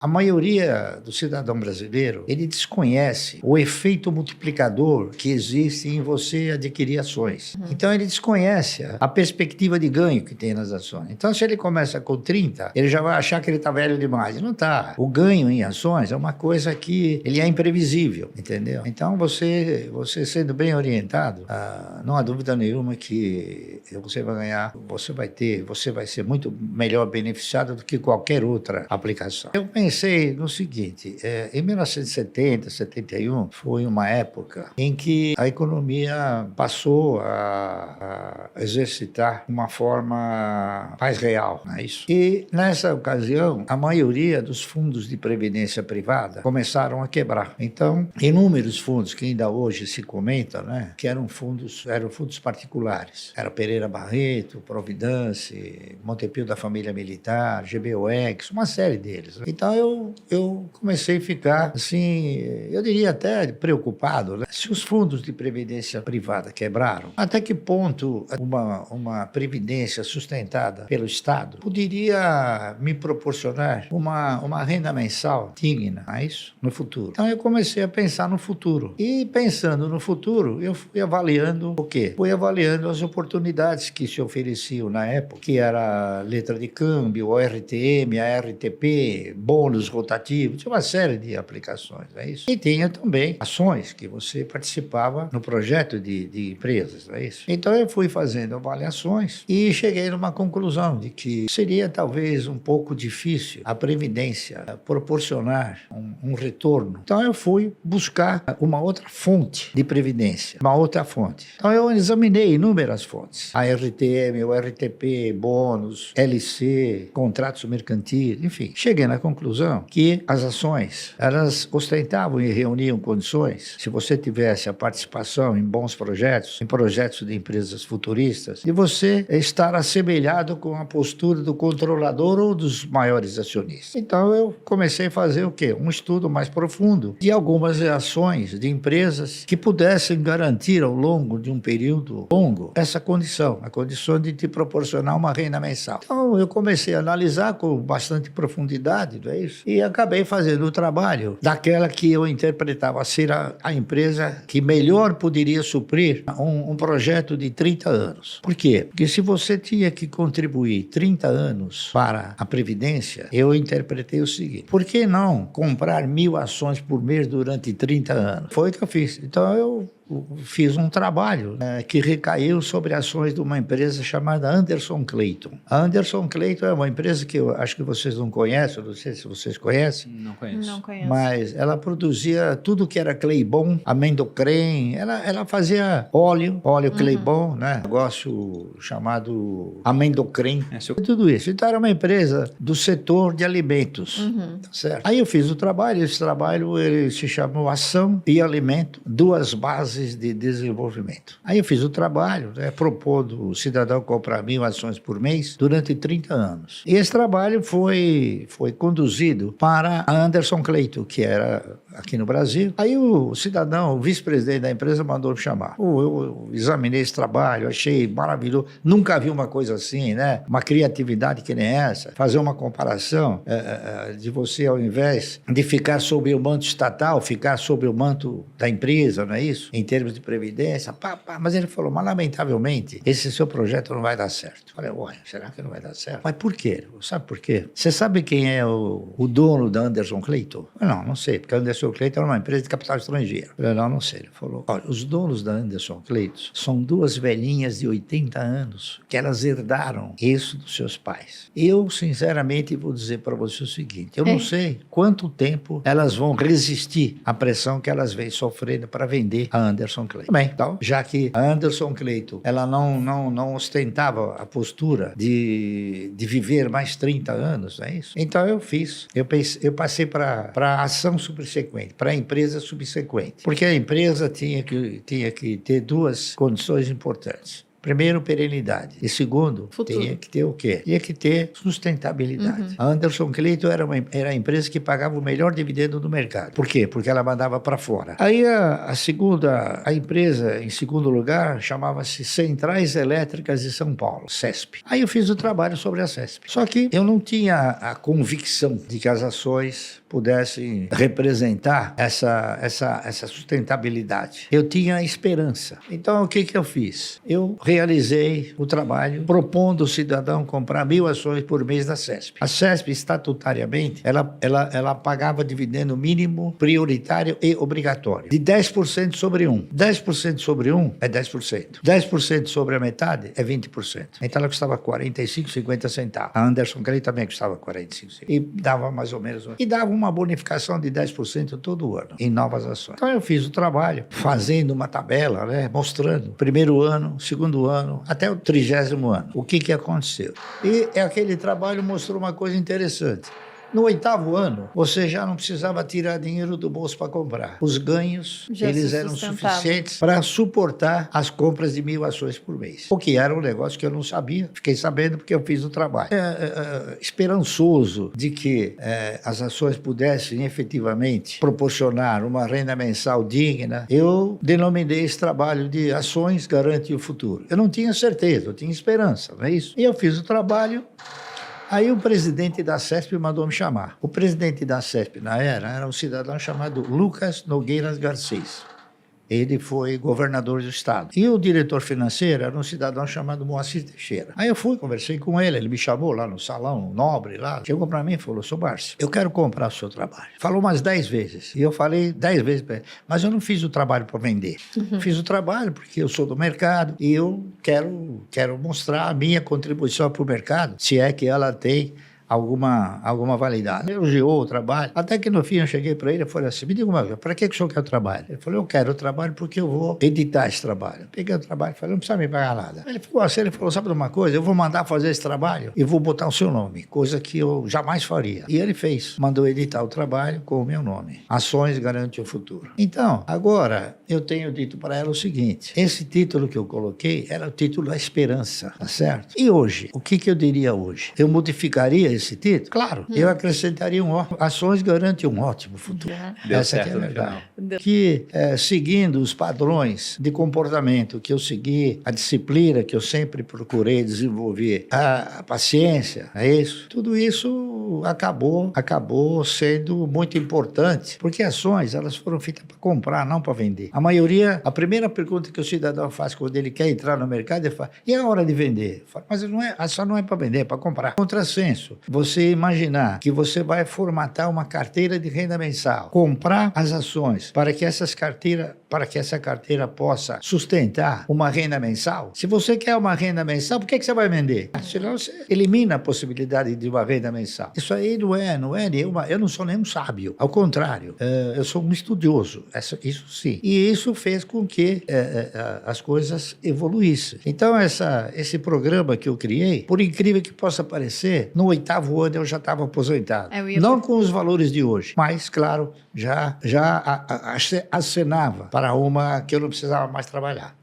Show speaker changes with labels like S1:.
S1: A maioria do cidadão brasileiro, ele desconhece o efeito multiplicador que existe em você adquirir ações. Então, ele desconhece a perspectiva de ganho que tem nas ações. Então, se ele começa com 30, ele já vai achar que ele está velho demais. Não está. O ganho em ações é uma coisa que ele é imprevisível, entendeu? Então, você sendo bem orientado, não há dúvida nenhuma que você vai ganhar, você vai ser muito melhor beneficiado do que qualquer outra aplicação. Eu pensei no seguinte, em 1970, 71, foi uma época em que a economia passou a exercitar uma forma mais real, não é isso? E nessa ocasião, a maioria dos fundos de previdência privada começaram a quebrar. Então, inúmeros fundos que ainda hoje se comenta, né, que eram fundos particulares. Era Pereira Barreto, Providence, Montepio da Família Militar, GBOX, uma série deles. Então, eu comecei a ficar, assim, eu diria até preocupado, né? Se os fundos de previdência privada quebraram, até que ponto uma previdência sustentada pelo Estado poderia me proporcionar uma renda mensal digna, não é isso? No futuro. Então, eu comecei a pensar no futuro. E pensando no futuro, eu fui avaliando o quê? Fui avaliando as oportunidades que se ofereciam na época, que era letra de câmbio, o RTM, a RTP, bônus rotativos, tinha uma série de aplicações, é isso? E tinha também ações que você participava no projeto de empresas, é isso? Então eu fui fazendo avaliações e cheguei numa conclusão de que seria talvez um pouco difícil a Previdência proporcionar um retorno. Então eu fui buscar uma outra fonte de previdência, uma outra fonte. Então eu examinei inúmeras fontes, a RTM, o RTP, bônus, LC, contratos mercantis, enfim. Cheguei na conclusão que as ações, elas ostentavam e reuniam condições, se você tivesse a participação em bons projetos, em projetos de empresas futuristas, de você estar assemelhado com a postura do controlador ou dos maiores acionistas. Então eu comecei a fazer o quê? Um estudo mais profundo de algumas ações de empresas que pudessem garantir ao longo de um período longo essa condição, a condição de te proporcionar uma renda mensal. Então eu comecei a analisar com bastante profundidade, não é isso? E acabei fazendo o trabalho daquela que eu interpretava ser a empresa que melhor poderia suprir um projeto de 30 anos. Por quê? Porque se você tinha que contribuir 30 anos para a Previdência, eu interpretei o seguinte: por que não comprar 1.000 ações por mês durante 30 anos? Foi o que eu fiz. Então eu fiz um trabalho que recaiu sobre ações de uma empresa chamada Anderson Clayton. A Anderson Clayton é uma empresa que eu acho que vocês não conhecem, não sei se vocês conhecem.
S2: Não conheço.
S3: Não conheço.
S1: Mas ela produzia tudo que era Claybon, amendocrem, ela fazia óleo Claybon, né? Negócio chamado amendocrem, tudo isso. Então era uma empresa do setor de alimentos, tá certo? Aí eu fiz o trabalho, esse trabalho ele se chamou Ação e Alimento, duas bases de desenvolvimento. Aí eu fiz o trabalho, propondo o cidadão comprar 1.000 ações por mês durante 30 anos. E esse trabalho foi conduzido para a Anderson Clayton, que era aqui no Brasil. Aí o cidadão, o vice-presidente da empresa, mandou me chamar. Eu examinei esse trabalho, achei maravilhoso. Nunca vi uma coisa assim, né? Uma criatividade que nem essa. Fazer uma comparação de você, ao invés de ficar sob o manto estatal, ficar sob o manto da empresa, não é isso? Em termos de previdência. Mas ele falou, mas lamentavelmente, esse seu projeto não vai dar certo. Falei, ué, será que não vai dar certo? Mas por quê? Sabe por quê? Você sabe quem é o dono da Anderson Clayton? Não sei, porque a Anderson Clayton era uma empresa de capital estrangeiro. Eu falei, não sei. Ele falou, olha, os donos da Anderson Clayton são duas velhinhas de 80 anos que elas herdaram isso dos seus pais. Eu, sinceramente, vou dizer para você o seguinte, eu não sei quanto tempo elas vão resistir à pressão que elas vêm sofrendo para vender a Anderson Clayton. Bem, então, já que a Anderson Clayton, ela não ostentava a postura de viver mais 30 anos, não é isso? Então eu passei para a ação subsequente, para a empresa subsequente, porque a empresa tinha que ter duas condições importantes. Primeiro, perenidade. E segundo,
S2: Futuro.
S1: tinha que ter o quê? Tinha que ter sustentabilidade. A Anderson Clayton era a empresa que pagava o melhor dividendo do mercado. Por quê? Porque ela mandava para fora. Aí a empresa, em segundo lugar, chamava-se Centrais Elétricas de São Paulo, CESP. Aí eu fiz o trabalho sobre a CESP. Só que eu não tinha a convicção de que as ações pudessem representar essa sustentabilidade. Eu tinha a esperança. Então, o que eu fiz? Eu realizei o trabalho propondo o cidadão comprar 1.000 ações por mês da CESP. A CESP, estatutariamente, ela pagava dividendo mínimo, prioritário e obrigatório, de 10% sobre 1. 10% sobre 1 é 10%. 10% sobre a metade é 20%. Então, ela custava 45, 50 centavos. A Anderson Clayton também custava 45 centavos. E dava mais ou menos... E dava uma bonificação de 10% todo ano em novas ações. Então, eu fiz o trabalho fazendo uma tabela, né, mostrando primeiro ano, segundo ano, até o 30º ano. O que aconteceu? E aquele trabalho mostrou uma coisa interessante. No 8º ano, você já não precisava tirar dinheiro do bolso para comprar. Os ganhos, eles eram suficientes para suportar as compras de 1.000 ações por mês. O que era um negócio que eu não sabia. Fiquei sabendo porque eu fiz o trabalho. Esperançoso de que as ações pudessem efetivamente proporcionar uma renda mensal digna, eu denominei esse trabalho de Ações Garante o Futuro. Eu não tinha certeza, eu tinha esperança, não é isso? E eu fiz o trabalho. Aí o presidente da CESP mandou me chamar. O presidente da CESP, era um cidadão chamado Lucas Nogueiras Garcês. Ele foi governador do estado. E o diretor financeiro era um cidadão chamado Moacir Teixeira. Aí eu fui, conversei com ele, ele me chamou lá no salão nobre, lá. Chegou para mim e falou, seu Márcio, eu quero comprar o seu trabalho. Falou umas 10 vezes. E eu falei 10 vezes para ele, mas eu não fiz o trabalho para vender. Fiz o trabalho porque eu sou do mercado e eu quero mostrar a minha contribuição para o mercado, se é que ela tem alguma validade. Ele elogiou o trabalho, até que no fim eu cheguei para ele e falei assim, me diga uma coisa, para que o senhor quer o trabalho? Ele falou, eu quero o trabalho porque eu vou editar esse trabalho. Peguei o trabalho e falei, não precisa me pagar nada. Ele falou, sabe de uma coisa? Eu vou mandar fazer esse trabalho e vou botar o seu nome, coisa que eu jamais faria. E ele fez, mandou editar o trabalho com o meu nome. Ações Garante o Futuro. Então, agora, eu tenho dito para ela o seguinte, esse título que eu coloquei era o título da esperança, tá certo? E hoje, o que eu diria hoje? Eu modificaria esse título? Claro, eu acrescentaria Ações Garante um ótimo futuro. Essa aqui é a verdade. Que, seguindo os padrões de comportamento que eu segui, a disciplina que eu sempre procurei desenvolver, a paciência, é isso? Tudo isso acabou sendo muito importante, porque ações, elas foram feitas para comprar, não para vender. A primeira pergunta que o cidadão faz quando ele quer entrar no mercado, ele fala, e a hora de vender? Fala, mas a ação não é para vender, é para comprar. Contrassenso. Você imaginar que você vai formatar uma carteira de renda mensal, comprar as ações para que essa carteira possa sustentar uma renda mensal. Se você quer uma renda mensal, por que você vai vender? Senão você elimina a possibilidade de uma renda mensal. Isso aí não é nenhuma... Eu não sou nenhum sábio. Ao contrário, eu sou um estudioso. Isso sim. E isso fez com que as coisas evoluíssem. Então, esse programa que eu criei, por incrível que possa parecer, no 8º ano eu já estava aposentado. Não com os valores de hoje, mas, claro, já acenava para uma que eu não precisava mais trabalhar.